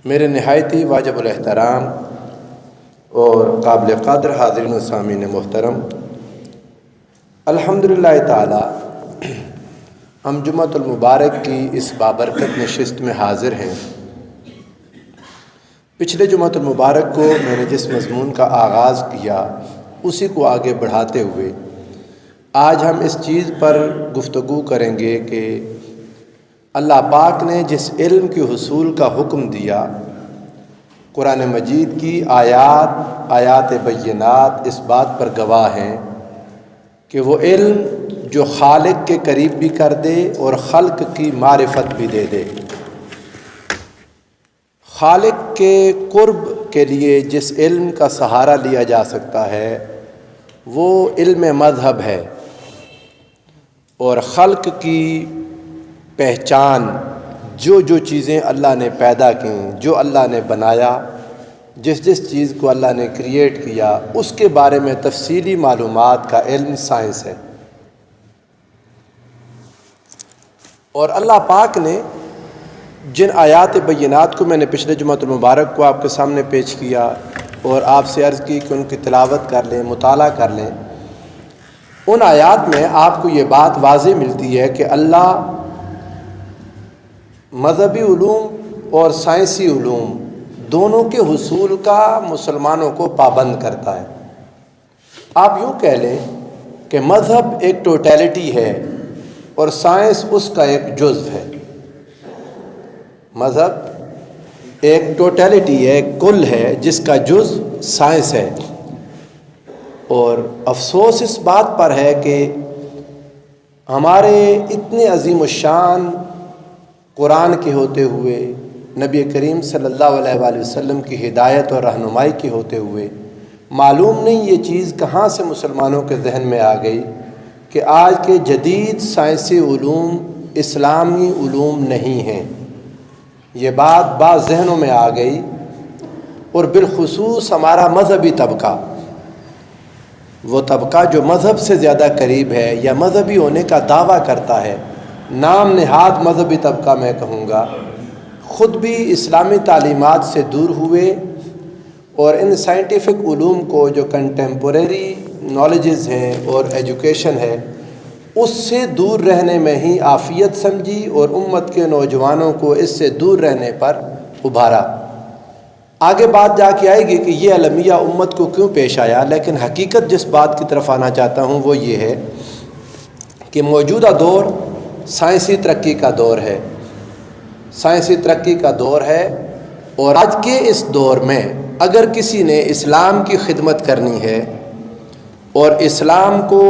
میرے نہایتی واجب الاحترام اور قابل قدر حاضرین و سامعین محترم، الحمدللہ تعالی ہم جمعۃ المبارک کی اس بابرکت نشست میں حاضر ہیں۔ پچھلے جمعۃ المبارک کو میں نے جس مضمون کا آغاز کیا اسی کو آگے بڑھاتے ہوئے آج ہم اس چیز پر گفتگو کریں گے کہ اللہ پاک نے جس علم کے حصول کا حکم دیا، قرآن مجید کی آیات بینات اس بات پر گواہ ہیں کہ وہ علم جو خالق کے قریب بھی کر دے اور خلق کی معرفت بھی دے دے۔ خالق کے قرب کے لیے جس علم کا سہارا لیا جا سکتا ہے وہ علم مذہب ہے، اور خلق کی پہچان جو چیزیں اللہ نے پیدا کیں، جو اللہ نے بنایا، جس چیز کو اللہ نے کریٹ کیا، اس کے بارے میں تفصیلی معلومات کا علم سائنس ہے۔ اور اللہ پاک نے جن آیات بینات کو میں نے پچھلے جمعۃ المبارک کو آپ کے سامنے پیش کیا اور آپ سے عرض کی کہ ان کی تلاوت کر لیں، مطالعہ کر لیں، ان آیات میں آپ کو یہ بات واضح ملتی ہے کہ اللہ مذہبی علوم اور سائنسی علوم دونوں کے حصول کا مسلمانوں کو پابند کرتا ہے۔ آپ یوں کہہ لیں کہ مذہب ایک ٹوٹیلٹی ہے اور سائنس اس کا ایک جزو ہے۔ مذہب ایک ٹوٹیلٹی ہے، ایک کل ہے جس کا جزو سائنس ہے، اور افسوس اس بات پر ہے کہ ہمارے اتنے عظیم الشان قرآن کے ہوتے ہوئے، نبی کریم صلی اللہ علیہ وآلہ وسلم کی ہدایت اور رہنمائی کے ہوتے ہوئے معلوم نہیں یہ چیز کہاں سے مسلمانوں کے ذہن میں آ گئی کہ آج کے جدید سائنسی علوم اسلامی علوم نہیں ہیں۔ یہ بات بعض ذہنوں میں آ گئی، اور بالخصوص ہمارا مذہبی طبقہ، وہ طبقہ جو مذہب سے زیادہ قریب ہے یا مذہبی ہونے کا دعویٰ کرتا ہے، نام نہاد مذہبی طبقہ میں کہوں گا، خود بھی اسلامی تعلیمات سے دور ہوئے اور ان سائنٹیفک علوم کو جو کنٹمپوریری نالجز ہیں اور ایجوکیشن ہے اس سے دور رہنے میں ہی عافیت سمجھی، اور امت کے نوجوانوں کو اس سے دور رہنے پر ابھارا۔ آگے بات جا کے آئے گی کہ یہ المیہ امت کو کیوں پیش آیا، لیکن حقیقت جس بات کی طرف آنا چاہتا ہوں وہ یہ ہے کہ موجودہ دور سائنسی ترقی کا دور ہے، سائنسی ترقی کا دور ہے، اور آج کے اس دور میں اگر کسی نے اسلام کی خدمت کرنی ہے اور اسلام کو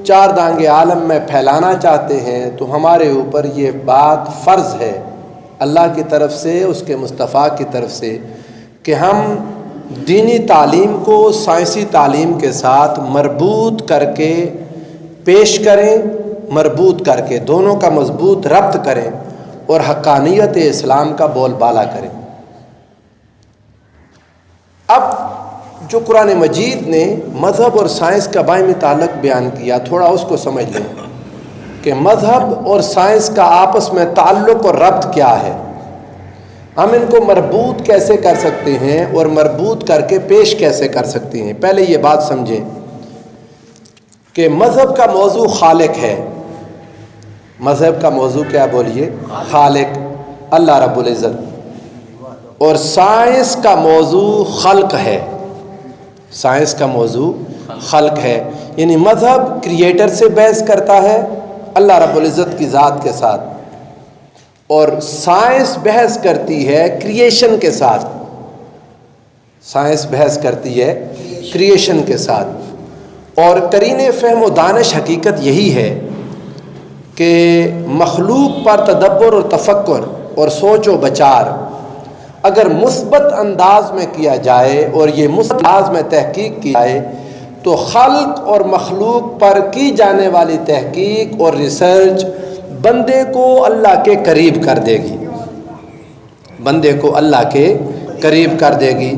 چار دانگ عالم میں پھیلانا چاہتے ہیں تو ہمارے اوپر یہ بات فرض ہے اللہ کی طرف سے، اس کے مصطفیٰ کی طرف سے، کہ ہم دینی تعلیم کو سائنسی تعلیم کے ساتھ مربوط کر کے پیش کریں، مربوط کر کے دونوں کا مضبوط ربط کریں اور حقانیت اسلام کا بول بالا کریں۔ اب جو قرآن مجید نے مذہب اور سائنس کا باہمی تعلق بیان کیا، تھوڑا اس کو سمجھ لیں کہ مذہب اور سائنس کا آپس میں تعلق اور ربط کیا ہے، ہم ان کو مربوط کیسے کر سکتے ہیں اور مربوط کر کے پیش کیسے کر سکتے ہیں۔ پہلے یہ بات سمجھیں کہ مذہب کا موضوع خالق ہے۔ مذہب کا موضوع کیا بولیے؟ خالق، اللہ رب العزت۔ اور سائنس کا موضوع خلق ہے، سائنس کا موضوع خلق ہے، یعنی مذہب کریٹر سے بحث کرتا ہے اللہ رب العزت کی ذات کے ساتھ، اور سائنس بحث کرتی ہے کریشن کے ساتھ، سائنس بحث کرتی ہے کریشن کے ساتھ۔ اور قرین فہم و دانش حقیقت یہی ہے کہ مخلوق پر تدبر اور تفکر اور سوچ و بچار اگر مثبت انداز میں کیا جائے اور یہ مثبت انداز میں تحقیق کی جائے تو خلق اور مخلوق پر کی جانے والی تحقیق اور ریسرچ بندے کو اللہ کے قریب کر دے گی، بندے کو اللہ کے قریب کر دے گی۔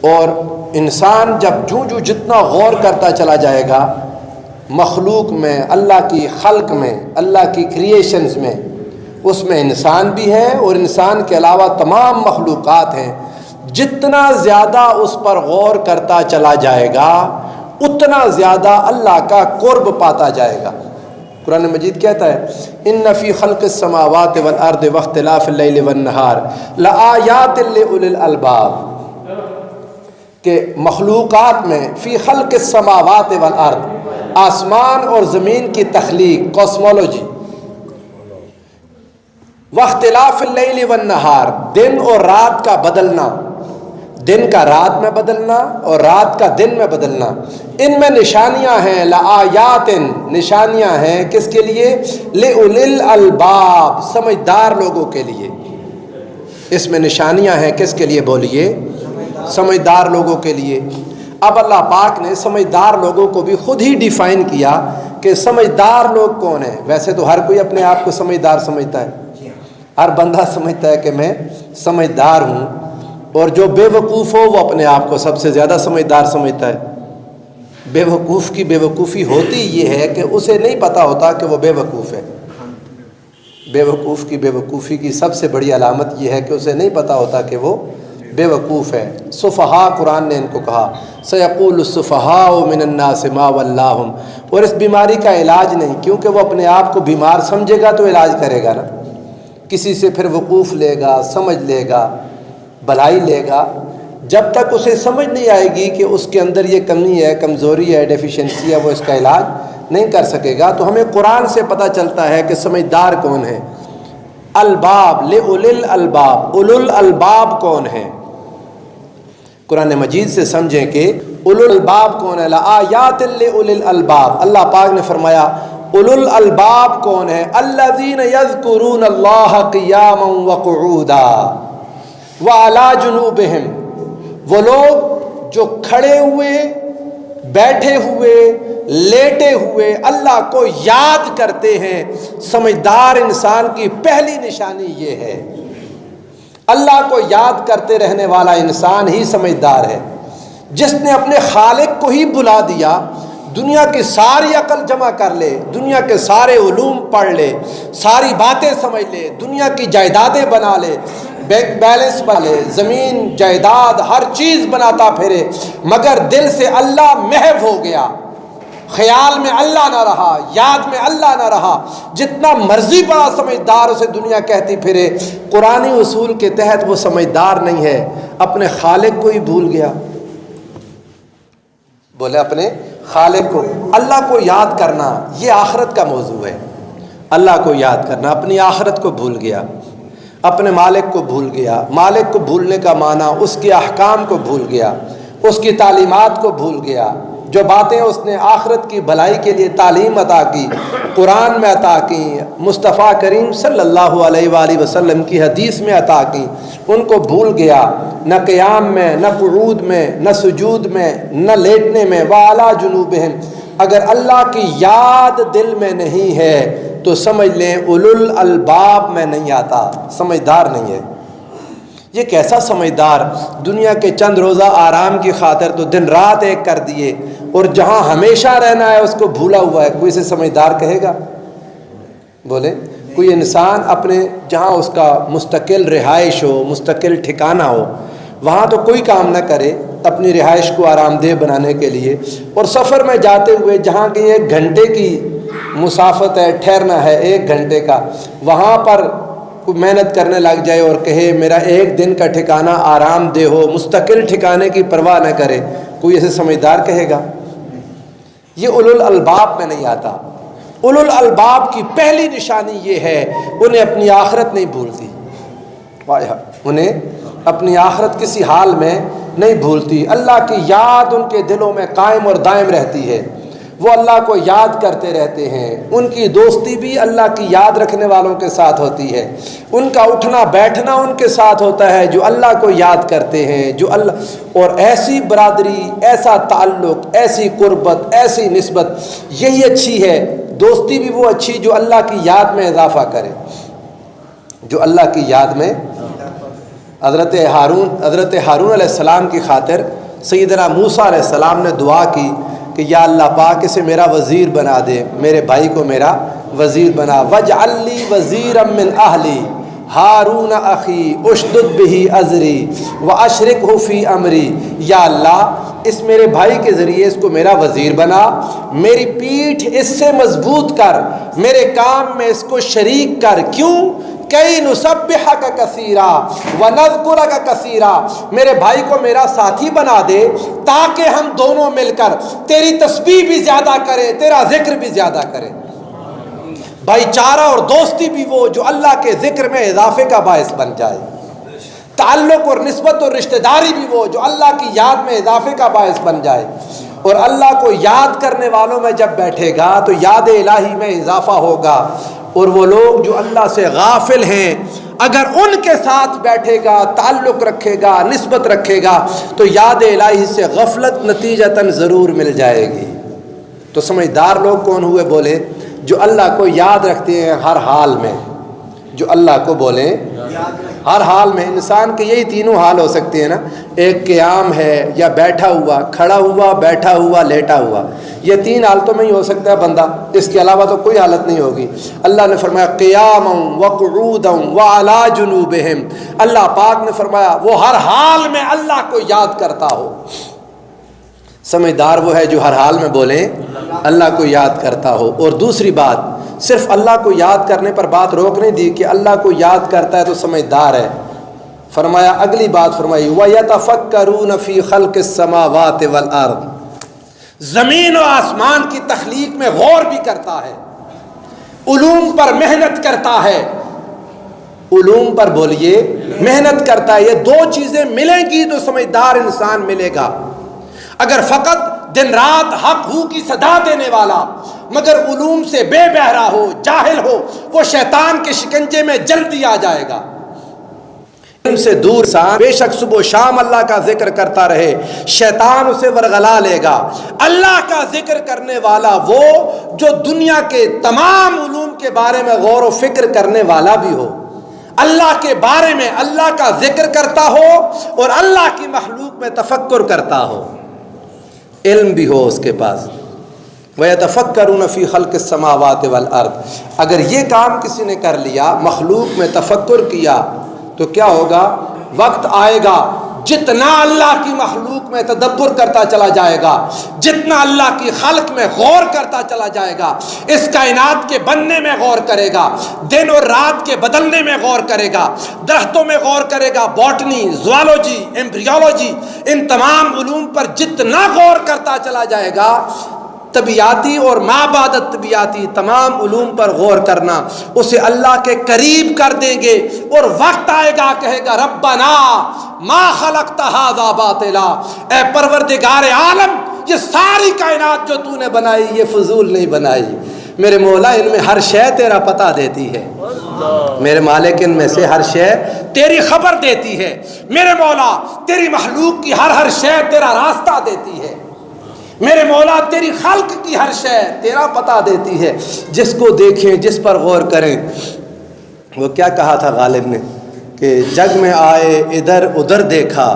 اور انسان جب جتنا غور کرتا چلا جائے گا مخلوق میں، اللہ کی خلق میں، اللہ کی کریشنز میں، اس میں انسان بھی ہے اور انسان کے علاوہ تمام مخلوقات ہیں. جتنا زیادہ اس پر غور کرتا چلا جائے گا اتنا زیادہ اللہ کا قرب پاتا جائے گا. قرآن مجید کہتا ہے ان فی خلق السماوات والارض واختلاف اللیل والنہار لآیات لأولی الالباب، کہ مخلوقات میں فی خلق السماوات والارض، آسمان اور زمین کی تخلیق، کاسمولوجی، واختلاف اللیل والنہار، دن اور رات کا بدلنا، دن کا رات میں بدلنا اور رات کا دن میں بدلنا، ان میں نشانیاں ہیں. لآیات، نشانیاں ہیں کس کے لیے؟ لأولی الالباب، سمجھدار لوگوں کے لیے. اس میں نشانیاں ہیں کس کے لیے بولیے؟ سمجھدار لوگوں کے لیے. اب اللہ پاک نے سمجھدار لوگوں کو بھی خود ہی ڈیفائن کیا کہ سمجھدار لوگ کون ہیں. ویسے تو ہر کوئی اپنے آپ کو سمجھدار سمجھتا ہے، ہر بندہ سمجھتا ہے کہ میں سمجھدار ہوں، اور جو بے وقوف ہو وہ اپنے آپ کو سب سے زیادہ سمجھدار سمجھتا ہے. بے وقوف کی بے وقوفی ہوتی یہ ہے کہ اسے نہیں پتہ ہوتا کہ وہ بے وقوف ہے. بے وقوف کی بے وقوفی کی سب سے بڑی علامت یہ ہے کہ اسے نہیں پتہ ہوتا کہ وہ بے وقوف ہے. سفہاء، قرآن نے ان کو کہا سیقول السفہاء من الناس ما ولاہم، اور اس بیماری کا علاج نہیں، کیونکہ وہ اپنے آپ کو بیمار سمجھے گا تو علاج کرے گا نا. کسی سے پھر وقوف لے گا، سمجھ لے گا، بھلائی لے گا. جب تک اسے سمجھ نہیں آئے گی کہ اس کے اندر یہ کمی ہے، کمزوری ہے، ڈیفیشنسی ہے، وہ اس کا علاج نہیں کر سکے گا. تو ہمیں قرآن سے پتہ چلتا ہے کہ سمجھدار کون ہے. الباب، لأولی الالباب، اولو الالباب کون ہے؟ قرآن مجید سے سمجھیں کہ اولو الالباب کون ہے. لآیات لأولی الالباب، اللہ پاک نے فرمایا اولو الالباب کون ہے؟ الذین یذکرون اللہ قیاما وقعودا وعلی جنوبہم، وہ لوگ جو کھڑے ہوئے، بیٹھے ہوئے، لیٹے ہوئے اللہ کو یاد کرتے ہیں. سمجھدار انسان کی پہلی نشانی یہ ہے. اللہ کو یاد کرتے رہنے والا انسان ہی سمجھدار ہے. جس نے اپنے خالق کو ہی بلا دیا، دنیا کی ساری عقل جمع کر لے، دنیا کے سارے علوم پڑھ لے، ساری باتیں سمجھ لے، دنیا کی جائیدادیں بنا لے، بینک بیلنس بنا لے، زمین جائیداد ہر چیز بناتا پھرے، مگر دل سے اللہ محو ہو گیا، خیال میں اللہ نہ رہا، یاد میں اللہ نہ رہا، جتنا مرضی بڑا سمجھدار اسے دنیا کہتی پھرے، قرآنی اصول کے تحت وہ سمجھدار نہیں ہے. اپنے خالق کو ہی بھول گیا. بولے اپنے خالق کو، اللہ کو یاد کرنا یہ آخرت کا موضوع ہے. اللہ کو یاد کرنا، اپنی آخرت کو بھول گیا، اپنے مالک کو بھول گیا. مالک کو بھولنے کا معنی اس کے احکام کو بھول گیا، اس کی تعلیمات کو بھول گیا. جو باتیں اس نے آخرت کی بھلائی کے لیے تعلیم عطا کی، قرآن میں عطا کی، مصطفیٰ کریم صلی اللہ علیہ وآلہ وسلم کی حدیث میں عطا کی، ان کو بھول گیا. نہ قیام میں، نہ قعود میں، نہ سجود میں، نہ لیٹنے میں. وعلی جنوبہم، اگر اللہ کی یاد دل میں نہیں ہے تو سمجھ لیں اولو الالباب میں نہیں آتا، سمجھدار نہیں ہے. یہ کیسا سمجھدار، دنیا کے چند روزہ آرام کی خاطر تو دن رات ایک کر دیے، اور جہاں ہمیشہ رہنا ہے اس کو بھولا ہوا ہے. کوئی اسے سمجھدار کہے گا؟ بولے کوئی انسان اپنے جہاں اس کا مستقل رہائش ہو، مستقل ٹھکانہ ہو، وہاں تو کوئی کام نہ کرے اپنی رہائش کو آرام دہ بنانے کے لیے، اور سفر میں جاتے ہوئے جہاں کی 1 گھنٹے کی مسافت ہے، ٹھہرنا ہے 1 گھنٹے کا، وہاں پر کوئی محنت کرنے لگ جائے اور کہے میرا 1 دن کا ٹھکانہ آرام دہ ہو، مستقل ٹھکانے کی پرواہ نہ کرے، کوئی اسے سمجھدار کہے گا؟ یہ اولو الالباب میں نہیں آتا. اولو الالباب کی پہلی نشانی یہ ہے انہیں اپنی آخرت نہیں بھولتی. انہیں اپنی آخرت کسی حال میں نہیں بھولتی. اللہ کی یاد ان کے دلوں میں قائم اور دائم رہتی ہے. وہ اللہ کو یاد کرتے رہتے ہیں. ان کی دوستی بھی اللہ کی یاد رکھنے والوں کے ساتھ ہوتی ہے. ان کا اٹھنا بیٹھنا ان کے ساتھ ہوتا ہے جو اللہ کو یاد کرتے ہیں، جو اللہ، اور ایسی برادری، ایسا تعلق، ایسی قربت، ایسی نسبت، یہی اچھی ہے. دوستی بھی وہ اچھی جو اللہ کی یاد میں اضافہ کرے، جو اللہ کی یاد میں. حضرت ہارون علیہ السلام کی خاطر سیدنا موسیٰ علیہ السلام نے دعا کی کہ یا اللہ پاک اسے میرا وزیر بنا دے، میرے بھائی کو میرا وزیر بنا. وجعل لی وزیرا من اہلی ہارون اخی اشدد بہ ازری واشرکہ فی امری. یا اللہ اس میرے بھائی کے ذریعے اس کو میرا وزیر بنا، میری پیٹھ اس سے مضبوط کر، میرے کام میں اس کو شریک کر. کیوں؟ کئی نسبحک کثیرا ونذکرک کثیرا. میرے بھائی کو میرا ساتھی بنا دے تاکہ ہم دونوں مل کر تیری تسبیح بھی زیادہ کریں، تیرا ذکر بھی زیادہ کریں. بھائی چارہ اور دوستی بھی وہ جو اللہ کے ذکر میں اضافے کا باعث بن جائے. تعلق اور نسبت اور رشتہ داری بھی وہ جو اللہ کی یاد میں اضافے کا باعث بن جائے. اور اللہ کو یاد کرنے والوں میں جب بیٹھے گا تو یاد الہی میں اضافہ ہوگا. اور وہ لوگ جو اللہ سے غافل ہیں اگر ان کے ساتھ بیٹھے گا، تعلق رکھے گا، نسبت رکھے گا تو یاد الہی سے غفلت نتیجتاً ضرور مل جائے گی. تو سمجھدار لوگ کون ہوئے؟ بولے جو اللہ کو یاد رکھتے ہیں ہر حال میں. جو اللہ کو بولیں ہر حال میں. انسان کے یہی تینوں حال ہو سکتے ہیں نا. ایک قیام ہے یا بیٹھا ہوا، کھڑا ہوا، بیٹھا ہوا، لیٹا ہوا. یہ تین حالتوں میں ہی ہو سکتا ہے بندہ، اس کے علاوہ تو کوئی حالت نہیں ہوگی. اللہ نے فرمایا قیاما وقعودا وعلی جنوبہم. اللہ پاک نے فرمایا وہ ہر حال میں اللہ کو یاد کرتا ہو. سمجھدار وہ ہے جو ہر حال میں بولیں اللہ کو یاد کرتا ہو. اور دوسری بات، صرف اللہ کو یاد کرنے پر بات روک نہیں دی کہ اللہ کو یاد کرتا ہے تو سمجھدار ہے. فرمایا اگلی بات فرمائی وَيَتَفَكَّرُونَ فِي خَلْقِ السَّمَاوَاتِ وَالْأَرْضِ. زمین و آسمان کی تخلیق میں غور بھی کرتا ہے، علوم پر محنت کرتا ہے. علوم پر بولیے محنت کرتا ہے. یہ دو چیزیں ملیں گی تو سمجھدار انسان ملے گا. اگر فقط دن رات حق ہو کی صدا دینے والا مگر علوم سے بے بہرا ہو، جاہل ہو، وہ شیطان کے شکنجے میں جلدی آ جائے گا. علم سے دور انسان بے شک صبح و شام اللہ کا ذکر کرتا رہے، شیطان اسے ورغلا لے گا. اللہ کا ذکر کرنے والا وہ جو دنیا کے تمام علوم کے بارے میں غور و فکر کرنے والا بھی ہو، اللہ کے بارے میں اللہ کا ذکر کرتا ہو اور اللہ کی مخلوق میں تفکر کرتا ہو، علم بھی ہو اس کے پاس. وَيَتَفَكَّرُونَ فِي خَلْقِ السَّمَاوَاتِ وَالْأَرْضِ. اگر یہ کام کسی نے کر لیا، مخلوق میں تفکر کیا، تو کیا ہوگا؟ وقت آئے گا جتنا اللہ کی مخلوق میں تدبر کرتا چلا جائے گا، جتنا اللہ کی خلق میں غور کرتا چلا جائے گا، اس کائنات کے بننے میں غور کرے گا، دن اور رات کے بدلنے میں غور کرے گا، درختوں میں غور کرے گا، باٹنی، زوالوجی، ایمبریولوجی، ان تمام علوم پر جتنا غور کرتا چلا جائے گا، طبیعاتی اور ما بعد طبیعاتی تمام علوم پر غور کرنا اسے اللہ کے قریب کر دیں گے. اور وقت آئے گا کہے گا ربنا ما خلقت ھذا باطلا. اے پروردگار عالم، یہ ساری کائنات جو تو نے بنائی یہ فضول نہیں بنائی. میرے مولا ان میں ہر شے تیرا پتہ دیتی ہے، میرے مالک ان میں سے ہر شے تیری خبر دیتی ہے. میرے مولا تیری مخلوق کی ہر شے تیرا راستہ دیتی ہے. میرے مولا تیری خلق کی ہر شے تیرا پتہ دیتی ہے. جس کو دیکھیں، جس پر غور کریں. وہ کیا کہا تھا غالب نے کہ جگ میں آئے ادھر ادھر دیکھا،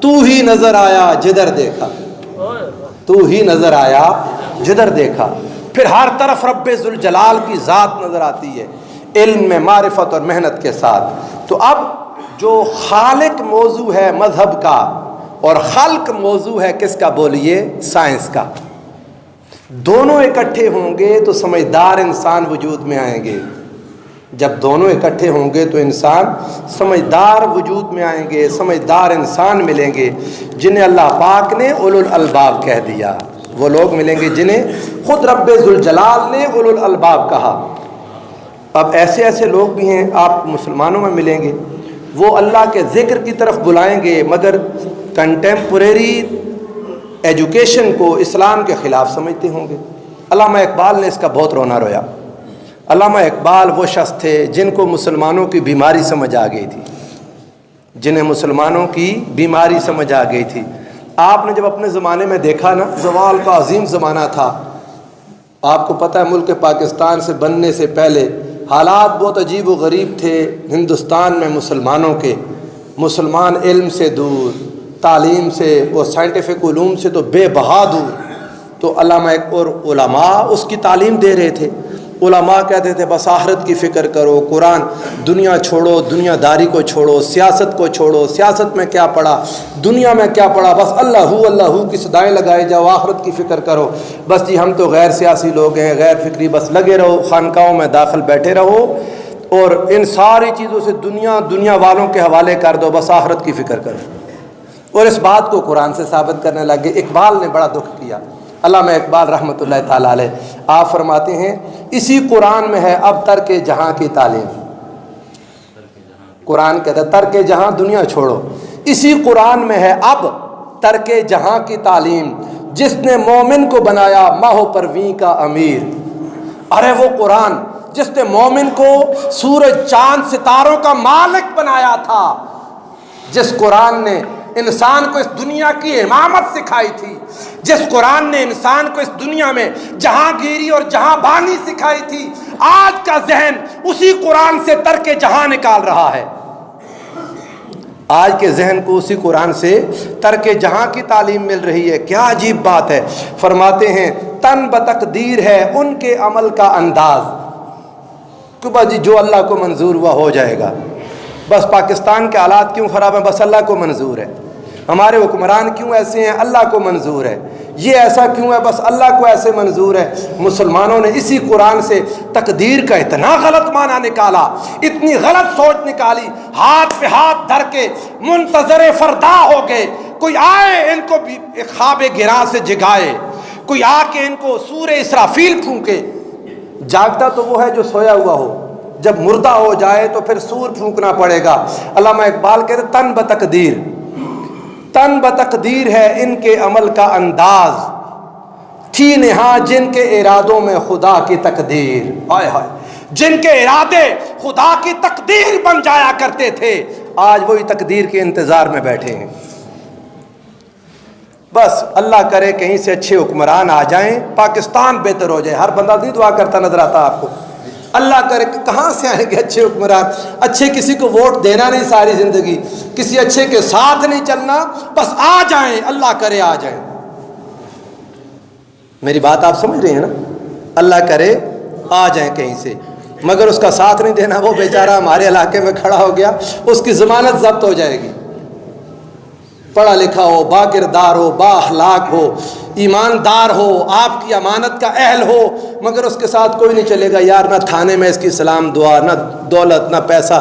تو ہی نظر آیا جدھر دیکھا، تو ہی نظر آیا جدھر دیکھا. پھر ہر طرف رب ذوالجلال کی ذات نظر آتی ہے علم میں، معرفت اور محنت کے ساتھ. تو اب جو خالق موضوع ہے مذہب کا اور خلق موضوع ہے کس کا؟ بولیے سائنس کا. دونوں اکٹھے ہوں گے تو سمجھدار انسان وجود میں آئیں گے. جب دونوں اکٹھے ہوں گے تو انسان سمجھدار وجود میں آئیں گے، سمجھدار انسان ملیں گے جنہیں اللہ پاک نے اولو الالباب کہہ دیا. وہ لوگ ملیں گے جنہیں خود رب ذوالجلال نے اولو الالباب کہا. اب ایسے ایسے لوگ بھی ہیں آپ مسلمانوں میں ملیں گے، وہ اللہ کے ذکر کی طرف بلائیں گے مگر کنٹمپریری ایجوکیشن کو اسلام کے خلاف سمجھتے ہوں گے. علامہ اقبال نے اس کا بہت رونا رویا. علامہ اقبال وہ شخص تھے جن کو مسلمانوں کی بیماری سمجھ آ گئی تھی، جنہیں مسلمانوں کی بیماری سمجھ آ گئی تھی. آپ نے جب اپنے زمانے میں دیکھا نا، زوال کا عظیم زمانہ تھا. آپ کو پتہ ہے ملک پاکستان سے بننے سے پہلے حالات بہت عجیب و غریب تھے ہندوستان میں مسلمانوں کے. مسلمان علم سے دور، تعلیم سے اور سائنٹیفک علوم سے تو بے بہا دور. تو علماء اور علماء اس کی تعلیم دے رہے تھے. علماء کہتے تھے بس آخرت کی فکر کرو، قرآن دنیا چھوڑو، دنیا داری کو چھوڑو، سیاست کو چھوڑو، سیاست میں کیا پڑھا، دنیا میں کیا پڑھا، بس اللہ کی صدائیں لگائے جاؤ، آخرت کی فکر کرو۔ بس جی ہم تو غیر سیاسی لوگ ہیں، غیر فکری، بس لگے رہو، خانقاہوں میں داخل بیٹھے رہو اور ان ساری چیزوں سے دنیا والوں کے حوالے کر دو، بس آخرت کی فکر کرو۔ اور اس بات کو قرآن سے ثابت کرنے لگے۔ اقبال نے بڑا دکھ کیا، علامہ اقبال رحمۃ اللہ تعالیٰ علیہ، آپ فرماتے ہیں اسی قرآن میں ہے اب ترک جہاں کی تعلیم۔ قرآن کہتا ہے ترک جہاں، دنیا چھوڑو، اسی قرآن میں ہے اب ترک جہاں کی تعلیم، جس نے مومن کو بنایا ماہ و پرویں کا امیر۔ ارے وہ قرآن جس نے مومن کو سورج چاند ستاروں کا مالک بنایا تھا، جس قرآن نے انسان کو اس دنیا کی امامت سکھائی تھی، جس قرآن نے انسان کو اس دنیا میں جہاں گیری اور جہاں بانی سکھائی تھی، آج کا ذہن اسی قرآن سے ترک جہاں نکال رہا ہے۔ آج کے ذہن کو اسی قرآن سے ترک جہاں کی تعلیم مل رہی ہے۔ کیا عجیب بات ہے۔ فرماتے ہیں تن بتقدیر ہے ان کے عمل کا انداز، کہ بس جی جو اللہ کو منظور ہوا ہو جائے گا۔ بس پاکستان کے حالات کیوں خراب ہیں؟ بس اللہ کو منظور ہے۔ ہمارے حکمران کیوں ایسے ہیں؟ اللہ کو منظور ہے۔ یہ ایسا کیوں ہے؟ بس اللہ کو ایسے منظور ہے۔ مسلمانوں نے اسی قرآن سے تقدیر کا اتنا غلط معنی نکالا، اتنی غلط سوچ نکالی، ہاتھ پہ ہاتھ دھر کے منتظر فردا ہو گئے۔ کوئی آئے ان کو خواب گراں سے جگائے، کوئی آ کے ان کو سور اسرافیل پھونکے۔ جاگتا تو وہ ہے جو سویا ہوا ہو، جب مردہ ہو جائے تو پھر سور پھونکنا پڑے گا۔ علامہ اقبال کہتے ہیں تن بتقدیر، تن بتقدیر ہے ان کے عمل کا انداز، تھی نہاں جن کے ارادوں میں خدا کی تقدیر۔ ہائے ہائے، جن کے ارادے خدا کی تقدیر بن جایا کرتے تھے، آج وہی تقدیر کے انتظار میں بیٹھے ہیں۔ بس اللہ کرے کہیں سے اچھے حکمران آ جائیں، پاکستان بہتر ہو جائے۔ ہر بندہ نہیں دعا کرتا نظر آتا آپ کو؟ اللہ کرے کہاں سے آئیں گے اچھے حکمران؟ اچھے کسی کو ووٹ دینا نہیں ساری زندگی، کسی اچھے کے ساتھ نہیں چلنا، بس آ جائیں، اللہ کرے آ جائیں۔ میری بات آپ سمجھ رہے ہیں نا؟ اللہ کرے آ جائیں کہیں سے، مگر اس کا ساتھ نہیں دینا۔ وہ بیچارہ ہمارے علاقے میں کھڑا ہو گیا، اس کی ضمانت ضبط ہو جائے گی۔ پڑھا لکھا ہو، با کردار ہو، با اخلاق ہو، ایماندار ہو، آپ کی امانت کا اہل ہو، مگر اس کے ساتھ کوئی نہیں چلے گا۔ یار نہ تھانے میں اس کی سلام دعا، نہ دولت، نہ پیسہ،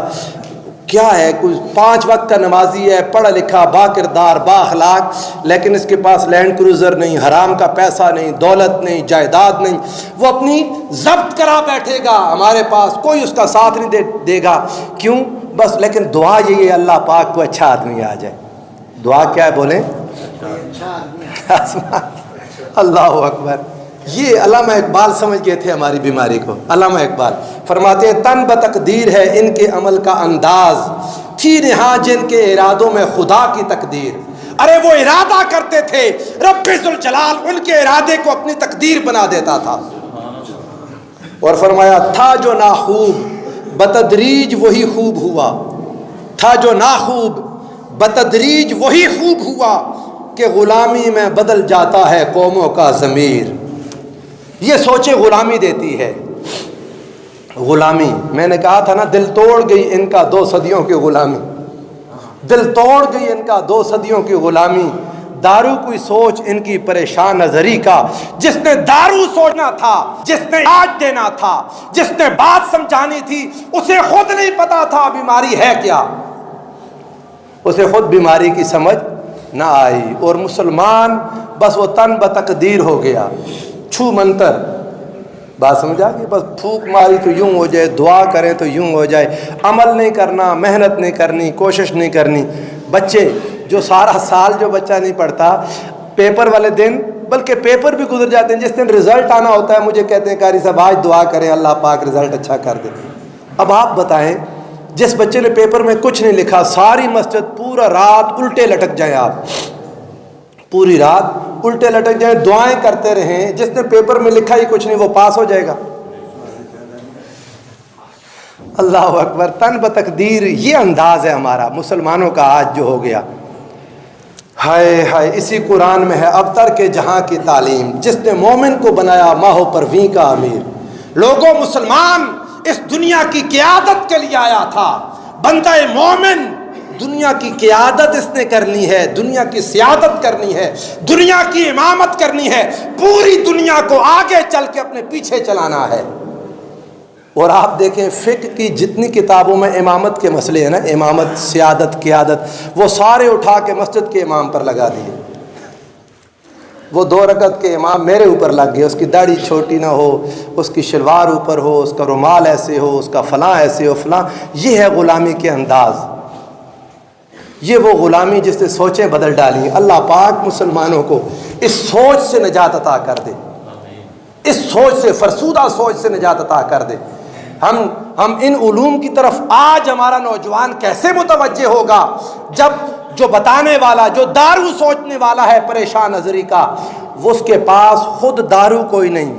کیا ہے؟ کوئی 5 وقت کا نمازی ہے، پڑھا لکھا، با کردار، با اخلاق، لیکن اس کے پاس لینڈ کروزر نہیں، حرام کا پیسہ نہیں، دولت نہیں، جائیداد نہیں، وہ اپنی ضبط کرا بیٹھے گا۔ ہمارے پاس کوئی اس کا ساتھ نہیں دے گا۔ کیوں؟ بس لیکن دعا یہی ہے اللہ پاک کو اچھا آدمی آ جائے۔ دعا کیا ہے بولیں؟ اللہ اکبر۔ یہ علامہ اقبال سمجھ گئے تھے ہماری بیماری کو۔ علامہ اقبال فرماتے ہیں تن بتقدیر ہے ان کے عمل کا انداز، تھی نہاں جن کے ارادوں میں خدا کی تقدیر۔ ارے وہ ارادہ کرتے تھے، رب ذوالجلال ان کے ارادے کو اپنی تقدیر بنا دیتا تھا۔ اور فرمایا تھا جو ناخوب بتدریج وہی خوب ہوا، تھا جو ناخوب بتدریج وہی خوب ہوا، کہ غلامی میں بدل جاتا ہے قوموں کا ضمیر۔ یہ سوچے غلامی دیتی ہے۔ غلامی، میں نے کہا تھا نا، دل توڑ گئی ان کا 2 صدیوں کی غلامی، دل توڑ گئی ان کا 2 صدیوں کی غلامی۔ دارو کوئی سوچ ان کی پریشان نظری کا، جس نے دارو سوچنا تھا، جس نے علاج دینا تھا، جس نے بات سمجھانی تھی، اسے خود نہیں پتا تھا بیماری ہے کیا، اسے خود بیماری کی سمجھ نہ آئی۔ اور مسلمان بس وہ تن بتقدیر ہو گیا، چھو منتر، بات سمجھا کہ بس پھونک ماری تو یوں ہو جائے، دعا کریں تو یوں ہو جائے، عمل نہیں کرنا، محنت نہیں کرنی، کوشش نہیں کرنی۔ بچے جو سارا سال جو بچہ نہیں پڑھتا، پیپر والے دن، بلکہ پیپر بھی گزر جاتے ہیں، جس دن رزلٹ آنا ہوتا ہے مجھے کہتے ہیں قاری صاحب آج دعا کریں اللہ پاک رزلٹ اچھا کر دے۔ اب آپ بتائیں، جس بچے نے پیپر میں کچھ نہیں لکھا، ساری مسجد پورا رات الٹے لٹک جائیں، آپ پوری رات الٹے لٹک جائیں، دعائیں کرتے رہیں، جس نے پیپر میں لکھا ہی کچھ نہیں وہ پاس ہو جائے گا؟ اللہ اکبر۔ تن بتقدیر یہ انداز ہے ہمارا مسلمانوں کا آج جو ہو گیا۔ ہائے ہائے، اسی قرآن میں ہے اب تر کے جہاں کی تعلیم، جس نے مومن کو بنایا ماہ و پرویں کا امیر۔ لوگوں مسلمان اس دنیا کی قیادت کے لیے آیا تھا، بندہ مومن دنیا کی قیادت اس نے کرنی ہے، دنیا کی سیادت کرنی ہے، دنیا کی امامت کرنی ہے، پوری دنیا کو آگے چل کے اپنے پیچھے چلانا ہے۔ اور آپ دیکھیں فقہ کی جتنی کتابوں میں امامت کے مسئلے ہیں نا، امامت، سیادت، قیادت، وہ سارے اٹھا کے مسجد کے امام پر لگا دیے۔ وہ 2 رکعت کے امام میرے اوپر لگ گئے، اس کی داڑھی چھوٹی نہ ہو، اس کی شلوار اوپر ہو، اس کا رومال ایسے ہو، اس کا فلاں ایسے ہو، فلاں۔ یہ ہے غلامی کے انداز، یہ وہ غلامی جس نے سوچیں بدل ڈالی۔ اللہ پاک مسلمانوں کو اس سوچ سے نجات عطا کر دے، اس سوچ سے، فرسودہ سوچ سے نجات عطا کر دے۔ ہم ان علوم کی طرف آج ہمارا نوجوان کیسے متوجہ ہوگا جب جو بتانے والا، جو دارو سوچنے والا ہے پریشان نظری کا، وہ اس کے پاس خود دارو کوئی نہیں،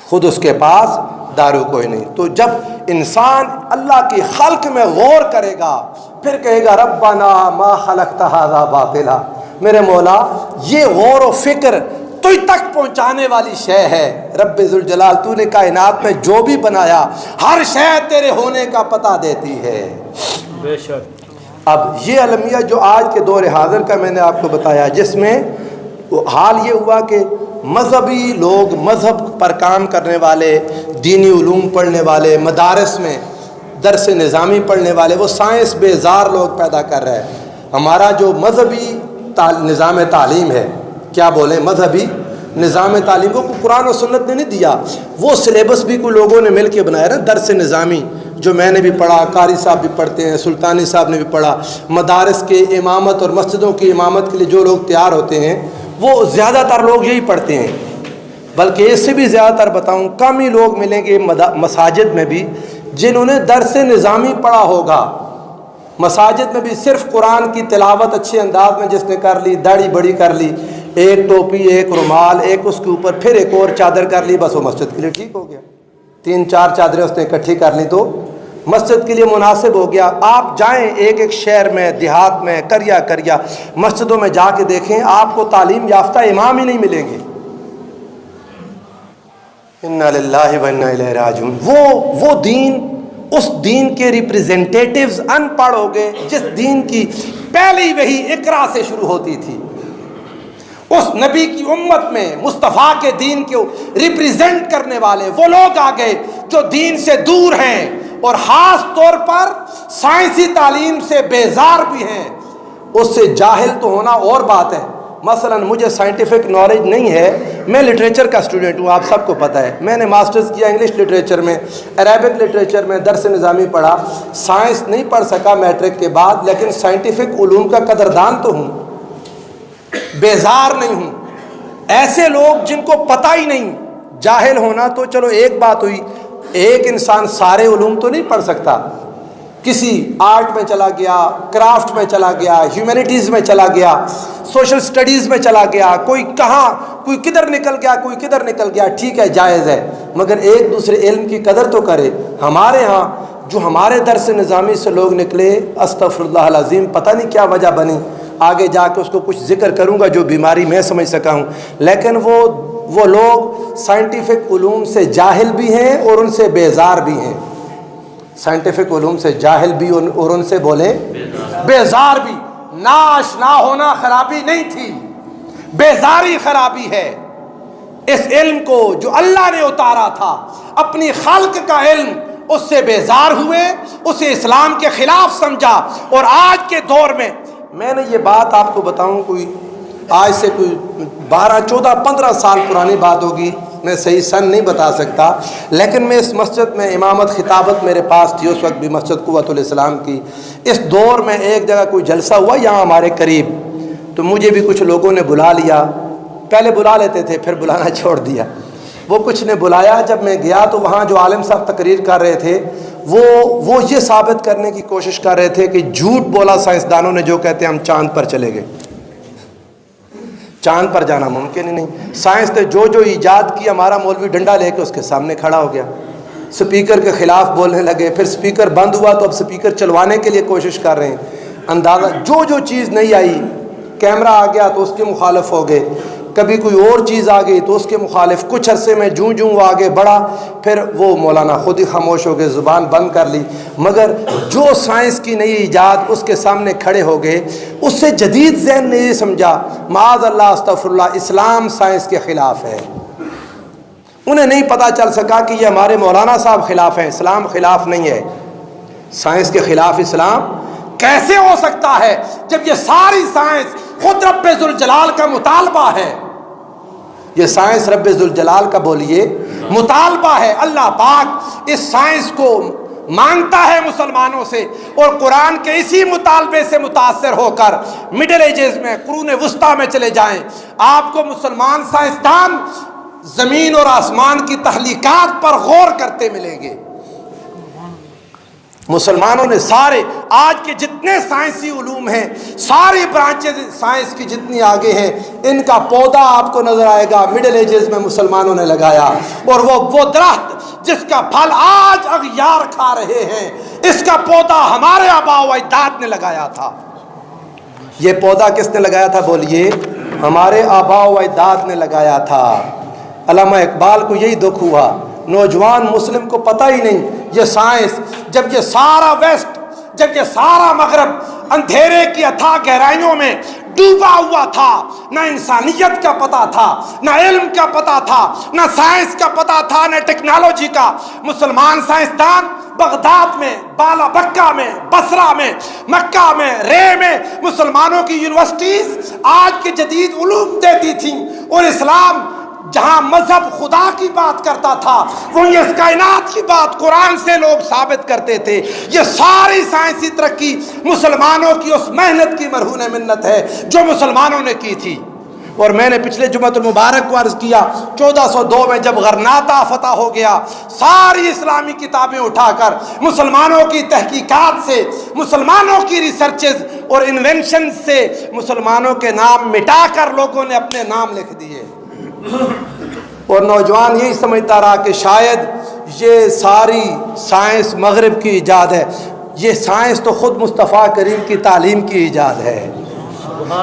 خود اس کے پاس دارو کوئی نہیں۔ تو جب انسان اللہ کی خلق میں غور کرے گا، پھر کہے گا ربنا ما خلقت ھذا باطلا، میرے مولا یہ غور و فکر تجھ تک پہنچانے والی شے ہے۔ رب ذوالجلال، تو نے کائنات میں جو بھی بنایا ہر شے تیرے ہونے کا پتہ دیتی ہے۔ بے شک۔ اب یہ المیہ جو آج کے دور حاضر کا میں نے آپ کو بتایا، جس میں حال یہ ہوا کہ مذہبی لوگ، مذہب پر کام کرنے والے، دینی علوم پڑھنے والے، مدارس میں درس نظامی پڑھنے والے، وہ سائنس بیزار لوگ پیدا کر رہے ہیں۔ ہمارا جو مذہبی نظام تعلیم ہے، کیا بولیں، مذہبی نظام تعلیم کو قرآن و سنت نے نہیں دیا، وہ سلیبس بھی کوئی لوگوں نے مل کے بنایا نا، درس نظامی جو میں نے بھی پڑھا، قاری صاحب بھی پڑھتے ہیں، سلطانی صاحب نے بھی پڑھا۔ مدارس کے امامت اور مسجدوں کی امامت کے لیے جو لوگ تیار ہوتے ہیں، وہ زیادہ تر لوگ یہی پڑھتے ہیں، بلکہ اس سے بھی زیادہ تر بتاؤں، کم ہی لوگ ملیں گے مساجد میں بھی جنہوں نے درس نظامی پڑھا ہوگا۔ مساجد میں بھی صرف قرآن کی تلاوت اچھے انداز میں جس نے کر لی، داڑھی بڑی کر لی، ایک ٹوپی، ایک رومال، ایک اس کے اوپر پھر ایک اور چادر کر لی، بس وہ مسجد کے لیے ٹھیک ہو گیا۔ 3-4 چادریں اس نے اکٹھی کر لی تو مسجد کے لیے مناسب ہو گیا۔ آپ جائیں ایک ایک شہر میں، دیہات میں، کریا مسجدوں میں جا کے دیکھیں، آپ کو تعلیم یافتہ امام ہی نہیں ملیں گے۔ انا للہ و انا الیہ راجعون۔ وہ دین، اس دین کے ریپریزنٹیٹیوز ان پڑھ ہو گئے جس دین کی پہلی وحی اقرا سے شروع ہوتی تھی۔ اس نبی کی امت میں مصطفیٰ کے دین کو ریپریزنٹ کرنے والے وہ لوگ آ گئے جو دین سے دور ہیں اور خاص طور پر سائنسی تعلیم سے بیزار بھی ہیں۔ اس سے جاہل تو ہونا اور بات ہے۔ مثلا مجھے سائنٹیفک نالج نہیں ہے، میں لٹریچر کا اسٹوڈنٹ ہوں، آپ سب کو پتہ ہے، میں نے ماسٹرز کیا انگلش لٹریچر میں، عربک لٹریچر میں، درس نظامی پڑھا، سائنس نہیں پڑھ سکا میٹرک کے بعد، لیکن سائنٹیفک علوم کا قدردان تو ہوں، بیزار نہیں ہوں۔ ایسے لوگ جن کو پتہ ہی نہیں، جاہل ہونا تو چلو ایک بات ہوئی، ایک انسان سارے علوم تو نہیں پڑھ سکتا، کسی آرٹ میں چلا گیا، کرافٹ میں چلا گیا، ہیومینٹیز میں چلا گیا، سوشل سٹڈیز میں چلا گیا، کوئی کہاں، کوئی کدھر نکل گیا، کوئی کدھر نکل گیا، ٹھیک ہے، جائز ہے، مگر ایک دوسرے علم کی قدر تو کرے۔ ہمارے ہاں جو ہمارے درس نظامی سے لوگ نکلے، استغفر اللہ العظیم، پتہ نہیں کیا وجہ بنی، آگے جا کے اس کو کچھ ذکر کروں گا جو بیماری میں سمجھ سکا ہوں، لیکن وہ لوگ سائنٹیفک علوم سے جاہل بھی ہیں اور ان سے بیزار بھی ہیں، سائنٹیفک علوم سے جاہل بھی اور ان سے بولیں بیزار بھی۔ ناشنا ہونا خرابی نہیں تھی، بیزاری خرابی ہے۔ اس علم کو جو اللہ نے اتارا تھا، اپنی خلق کا علم، اس سے بیزار ہوئے، اسے اسلام کے خلاف سمجھا، اور آج کے دور میں نے یہ بات آپ کو بتاؤں، کوئی آج سے کوئی 12, 14, 15 سال پرانی بات ہوگی، میں صحیح سن نہیں بتا سکتا، لیکن میں اس مسجد میں امامت خطابت میرے پاس تھی، اس وقت بھی مسجد قوت الاسلام کی۔ اس دور میں ایک جگہ کوئی جلسہ ہوا یہاں ہمارے قریب، تو مجھے بھی کچھ لوگوں نے بلا لیا، پہلے بلا لیتے تھے پھر بلانا چھوڑ دیا، وہ کچھ نے بلایا۔ جب میں گیا تو وہاں جو عالم صاحب تقریر کر رہے تھے وہ یہ ثابت کرنے کی کوشش کر رہے تھے کہ جھوٹ بولا سائنسدانوں نے جو کہتے ہیں ہم چاند پر چلے گئے، چاند پر جانا ممکن ہی نہیں۔ سائنس نے جو ایجاد کی، ہمارا مولوی ڈنڈا لے کے اس کے سامنے کھڑا ہو گیا، سپیکر کے خلاف بولنے لگے، پھر سپیکر بند ہوا تو اب سپیکر چلوانے کے لیے کوشش کر رہے ہیں۔ اندازہ جو چیز نہیں آئی، کیمرہ آ گیا تو اس کے مخالف ہو گئے، کبھی کوئی اور چیز آ گئی تو اس کے مخالف، کچھ عرصے میں جوں جوں وہ آگے بڑھا پھر وہ مولانا خود ہی خاموش ہو گئے، زبان بند کر لی۔ مگر جو سائنس کی نئی ایجاد اس کے سامنے کھڑے ہو گئے، اس سے جدید ذہن نے یہ سمجھا معاذ اللہ استغفر اللہ اسلام سائنس کے خلاف ہے۔ انہیں نہیں پتہ چل سکا کہ یہ ہمارے مولانا صاحب خلاف ہیں، اسلام خلاف نہیں ہے۔ سائنس کے خلاف اسلام کیسے ہو سکتا ہے جب یہ ساری سائنس خود رب ذوالجلال کا مطالبہ ہے؟ یہ سائنس رب ذوالجلال کا بولیے مطالبہ ہے۔ اللہ پاک اس سائنس کو مانگتا ہے مسلمانوں سے، اور قرآن کے اسی مطالبے سے متاثر ہو کر مڈل ایجز میں، قرون وسطیٰ میں چلے جائیں، آپ کو مسلمان سائنسدان زمین اور آسمان کی تخلیقات پر غور کرتے ملیں گے۔ مسلمانوں نے سارے آج کے جتنے سائنسی علوم ہیں، ساری برانچز سائنس کی جتنی آگے ہیں، ان کا پودا آپ کو نظر آئے گا مڈل ایجز میں مسلمانوں نے لگایا، اور وہ درخت جس کا پھل آج اغیار کھا رہے ہیں، اس کا پودا ہمارے آباء و اجداد نے لگایا تھا۔ یہ پودا کس نے لگایا تھا بولیے؟ ہمارے آباء و اجداد نے لگایا تھا۔ علامہ اقبال کو یہی دکھ ہوا، نوجوان مسلم کو پتہ ہی نہیں یہ سائنس، جب یہ سارا ویسٹ، جب یہ سارا مغرب اندھیرے کی اتھاہ گہرائیوں میں ڈوبا ہوا تھا، نہ انسانیت کا پتہ تھا، نہ علم کا پتہ تھا، نہ سائنس کا پتہ تھا، نہ ٹیکنالوجی کا۔ مسلمان سائنسدان بغداد میں، بالا بکہ میں، بصرہ میں، مکہ میں، رے میں مسلمانوں کی یونیورسٹیز آج کے جدید علوم دیتی تھیں، اور اسلام جہاں مذہب خدا کی بات کرتا تھا وہیں اس کائنات کی بات قرآن سے لوگ ثابت کرتے تھے۔ یہ ساری سائنسی ترقی مسلمانوں کی اس محنت کی مرہون منت ہے جو مسلمانوں نے کی تھی۔ اور میں نے پچھلے جمعۃ المبارک کو عرض کیا، 1402 میں جب غرناطہ فتح ہو گیا، ساری اسلامی کتابیں اٹھا کر مسلمانوں کی تحقیقات سے، مسلمانوں کی ریسرچز اور انوینشن سے مسلمانوں کے نام مٹا کر لوگوں نے اپنے نام لکھ دیے، اور نوجوان یہی سمجھتا رہا کہ شاید یہ ساری سائنس مغرب کی ایجاد ہے۔ یہ سائنس تو خود مصطفیٰ کریم کی تعلیم کی ایجاد ہے۔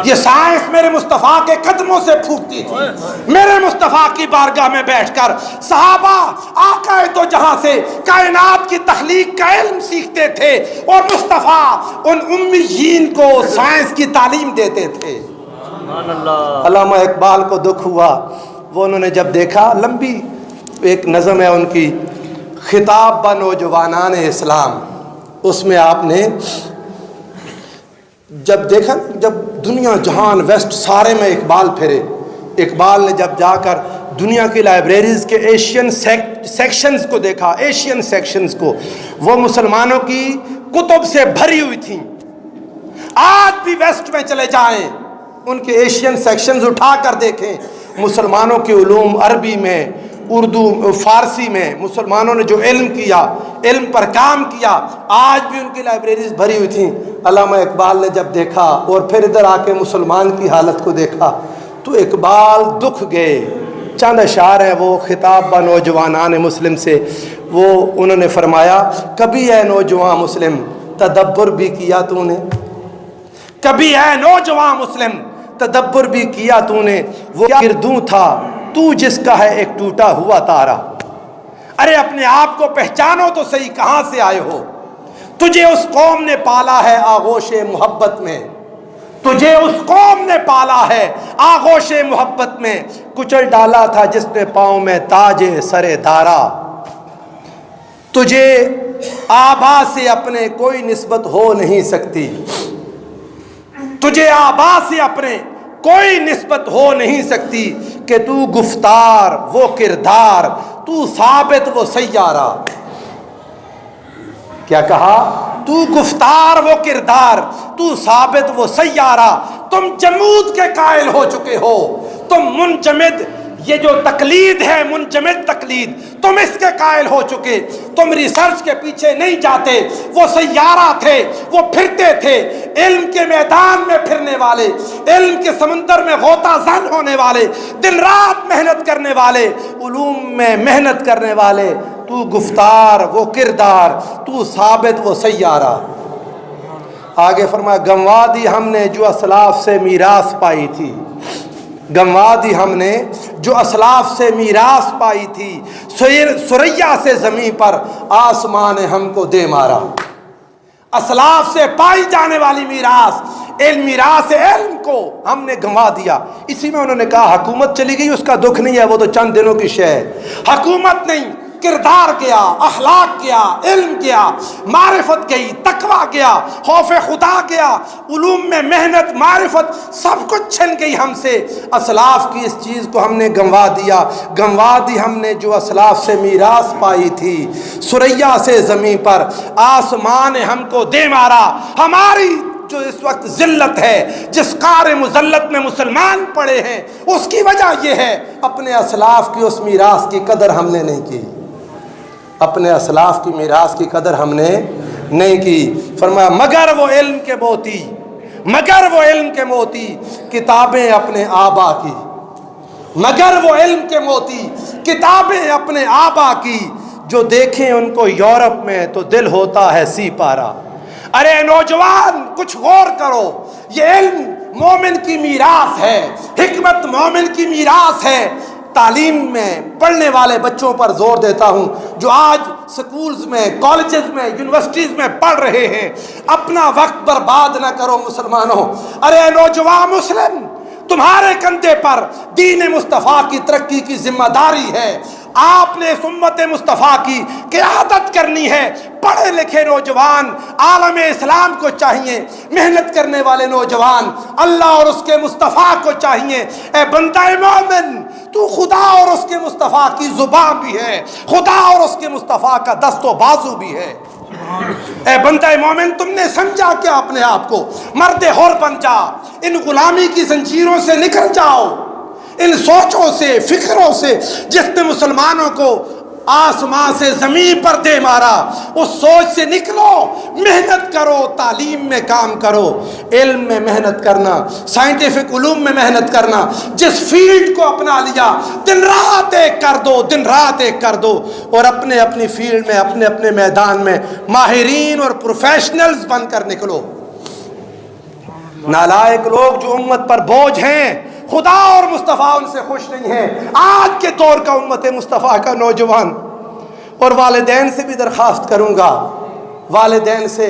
یہ سائنس میرے مصطفیٰ کے قدموں سے پھوٹتی تھی۔ میرے مصطفیٰ کی بارگاہ میں بیٹھ کر صحابہ آقا تو جہاں سے کائنات کی تخلیق کا علم سیکھتے تھے، اور مصطفیٰ ان امیین کو سائنس کی تعلیم دیتے تھے۔ علامہ اقبال کو دکھ ہوا، وہ انہوں نے جب دیکھا، لمبی ایک نظم ہے ان کی، خطاب با نوجوانان اسلام، اس میں آپ نے جب دیکھا، جب دنیا جہان ویسٹ سارے میں اقبال پھرے، اقبال نے جب جا کر دنیا کی لائبریریز کے ایشین سیکشنز کو دیکھا، ایشین سیکشنز کو، وہ مسلمانوں کی کتب سے بھری ہوئی تھیں۔ آج بھی ویسٹ میں چلے جائیں، ان کے ایشین سیکشنز اٹھا کر دیکھیں، مسلمانوں کے علوم عربی میں، اردو، فارسی میں مسلمانوں نے جو علم کیا، علم پر کام کیا، آج بھی ان کی لائبریریز بھری ہوئی تھیں۔ علامہ اقبال نے جب دیکھا اور پھر ادھر آ کے مسلمان کی حالت کو دیکھا تو اقبال دکھ گئے۔ چند اشعار ہیں وہ خطاب با نوجوانان مسلم سے، وہ انہوں نے فرمایا، کبھی اے نوجوان مسلم تدبر بھی کیا تو نے، کبھی اے نوجوان مسلم تدبر بھی کیا تو نے، وہ گردوں تھا تو جس کا ہے ایک ٹوٹا ہوا تارا۔ ارے اپنے آپ کو پہچانو تو صحیح، کہاں سے آئے ہو؟ تجھے اس قوم نے پالا ہے آغوش محبت میں، تجھے اس قوم نے پالا ہے آغوش محبت میں، کچل ڈالا تھا جس نے پاؤں میں تاج سر دارا۔ تجھے آبا سے اپنے کوئی نسبت ہو نہیں سکتی، تجھے آبا سے اپنے کوئی نسبت ہو نہیں سکتی، کہ تو گفتار وہ کردار، تو ثابت وہ سیارہ۔ کیا کہا؟ تو گفتار وہ کردار، تو ثابت وہ سیارہ۔ تم جمود کے قائل ہو چکے ہو، تم منجمد، یہ جو تقلید ہے منجمد تقلید، تم اس کے قائل ہو چکے، تم ریسرچ کے پیچھے نہیں جاتے۔ وہ سیارہ تھے، وہ پھرتے تھے، علم کے میدان میں پھرنے والے، علم کے سمندر میں غوطہ زن ہونے والے، دن رات محنت کرنے والے، علوم میں محنت کرنے والے۔ تو گفتار وہ کردار، تو ثابت وہ سیارہ۔ آگے فرمایا، گنوا دی ہم نے جو اسلاف سے میراث پائی تھی، گنوا دی ہم نے جو اسلاف سے میراث پائی تھی، سریا سے زمین پر آسمان نے ہم کو دے مارا۔ اسلاف سے پائی جانے والی میراث علم کو ہم نے گنوا دیا۔ اسی میں انہوں نے کہا حکومت چلی گئی، اس کا دکھ نہیں ہے، وہ تو چند دنوں کی شے ہے۔ حکومت نہیں، کردار گیا، اخلاق گیا، علم گیا، معرفت گئی، تقویٰ گیا، خوف خدا گیا، علوم میں محنت، معرفت سب کچھ چھن گئی ہم سے۔ اسلاف کی اس چیز کو ہم نے گنوا دیا۔ گنوا دی ہم نے جو اسلاف سے میراث پائی تھی، سریا سے زمین پر آسمان نے ہم کو دے مارا۔ ہماری جو اس وقت ذلت ہے، جس قعر مذلت میں مسلمان پڑے ہیں، اس کی وجہ یہ ہے اپنے اسلاف کی اس میراث کی قدر ہم نے نہیں کی۔ اپنے اسلاف کی میراث کی قدر ہم نے نہیں کی۔ فرمایا مگر وہ علم کے موتی کتابیں اپنے آبا کی، مگر وہ علم کے موتی کتابیں اپنے آبا کی، جو دیکھیں ان کو یورپ میں تو دل ہوتا ہے سی پارا۔ ارے نوجوان کچھ غور کرو، یہ علم مومن کی میراث ہے، حکمت مومن کی میراث ہے۔ تعلیم میں پڑھنے والے بچوں پر زور دیتا ہوں جو آج سکولز میں، کالجز میں، یونیورسٹیز میں پڑھ رہے ہیں، اپنا وقت برباد نہ کرو مسلمانوں۔ ارے نوجوان مسلم، تمہارے کندھے پر دین مصطفیٰ کی ترقی کی ذمہ داری ہے۔ آپ نے اس امت مصطفیٰ کی قیادت کرنی ہے۔ پڑھے لکھے نوجوان عالم اسلام کو چاہیے، محنت کرنے والے نوجوان اللہ اور اس کے مصطفیٰ کو چاہیے۔ اے بندہ مومن، تو خدا اور اس کے مصطفیٰ کی زبان بھی ہے، خدا اور اس کے مصطفیٰ کا دست و بازو بھی ہے۔ اے بندہ مومن، تم نے سمجھا کیا اپنے آپ کو؟ مرد حر بن جا، ان غلامی کی زنجیروں سے نکل جاؤ، ان سوچوں سے، فکروں سے جس نے مسلمانوں کو آسمان سے زمین پر دے مارا، اس سوچ سے نکلو، محنت کرو، تعلیم میں کام کرو، علم میں محنت کرنا، سائنٹیفک علوم میں محنت کرنا۔ جس فیلڈ کو اپنا لیا دن رات ایک کر دو، دن رات ایک کر دو، اور اپنی فیلڈ میں، اپنے میدان میں ماہرین اور پروفیشنلز بن کر نکلو۔ نالائق لوگ جو امت پر بوجھ ہیں، خدا اور مصطفیٰ ان سے خوش نہیں ہیں۔ آج کے دور کا امت مصطفیٰ کا نوجوان، اور والدین سے بھی درخواست کروں گا، والدین سے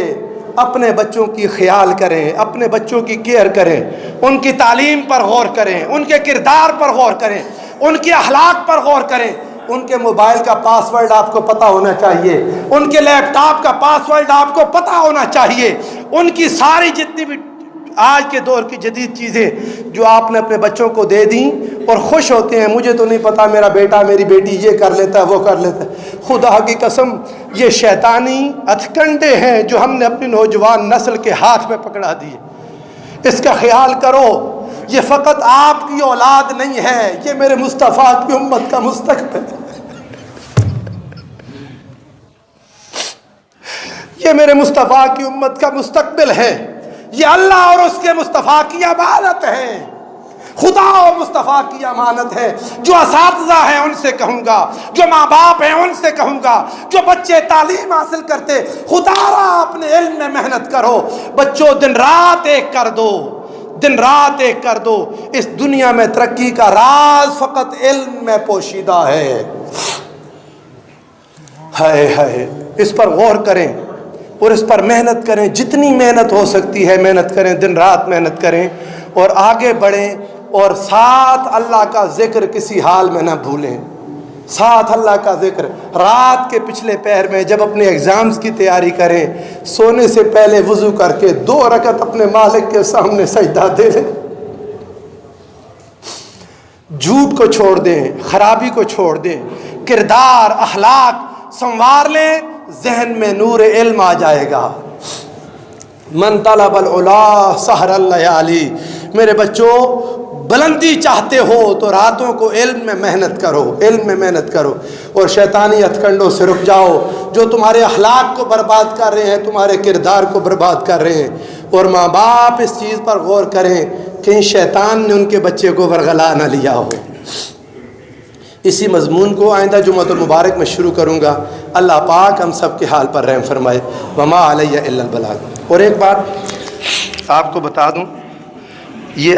اپنے بچوں کی خیال کریں، اپنے بچوں کی کیئر کریں، ان کی تعلیم پر غور کریں، ان کے کردار پر غور کریں، ان کے اخلاق پر غور کریں۔ ان کے موبائل کا پاس ورڈ آپ کو پتہ ہونا چاہیے، ان کے لیپ ٹاپ کا پاس ورڈ آپ کو پتہ ہونا چاہیے، ان کی ساری جتنی بھی آج کے دور کی جدید چیزیں جو آپ نے اپنے بچوں کو دے دیں اور خوش ہوتے ہیں، مجھے تو نہیں پتا میرا بیٹا میری بیٹی یہ کر لیتا ہے وہ کر لیتا ہے۔ خدا کی قسم یہ شیطانی ہتھکنڈے ہیں جو ہم نے اپنی نوجوان نسل کے ہاتھ میں پکڑا دیے۔ اس کا خیال کرو، یہ فقط آپ کی اولاد نہیں ہے، یہ میرے مصطفیٰ کی امت کا مستقبل ہے، یہ میرے مصطفیٰ کی امت کا مستقبل ہے، یہ اللہ اور اس کے مصطفیٰ کی امانت ہے، خدا اور مصطفیٰ کی امانت ہے۔ جو اساتذہ ہیں ان سے کہوں گا، جو ماں باپ ہیں ان سے کہوں گا، جو بچے تعلیم حاصل کرتے، خدا را اپنے علم میں محنت کرو۔ بچوں دن رات ایک کر دو، دن رات ایک کر دو۔ اس دنیا میں ترقی کا راز فقط علم میں پوشیدہ ہے۔ ہائے اس پر غور کریں اور اس پر محنت کریں، جتنی محنت ہو سکتی ہے محنت کریں، دن رات محنت کریں اور آگے بڑھیں، اور ساتھ اللہ کا ذکر کسی حال میں نہ بھولیں، ساتھ اللہ کا ذکر۔ رات کے پچھلے پہر میں جب اپنے ایگزامز کی تیاری کریں، سونے سے پہلے وضو کر کے 2 رکعت اپنے مالک کے سامنے سجدہ دے لیں، جھوٹ کو چھوڑ دیں، خرابی کو چھوڑ دیں، کردار اخلاق سنوار لیں، ذہن میں نور علم آ جائے گا۔ من طلب العلا سحر اللیالی، میرے بچوں بلندی چاہتے ہو تو راتوں کو علم میں محنت کرو، علم میں محنت کرو، اور شیطانی ہتھکنڈوں سے رک جاؤ جو تمہارے اخلاق کو برباد کر رہے ہیں، تمہارے کردار کو برباد کر رہے ہیں۔ اور ماں باپ اس چیز پر غور کریں کہیں شیطان نے ان کے بچے کو ورغلا نہ لیا ہو۔ اسی مضمون کو آئندہ جمعۃ المبارک میں شروع کروں گا۔ اللہ پاک ہم سب کے حال پر رحم فرمائے۔ وما علیہ الا البلاغ۔ اور ایک بات آپ کو بتا دوں، یہ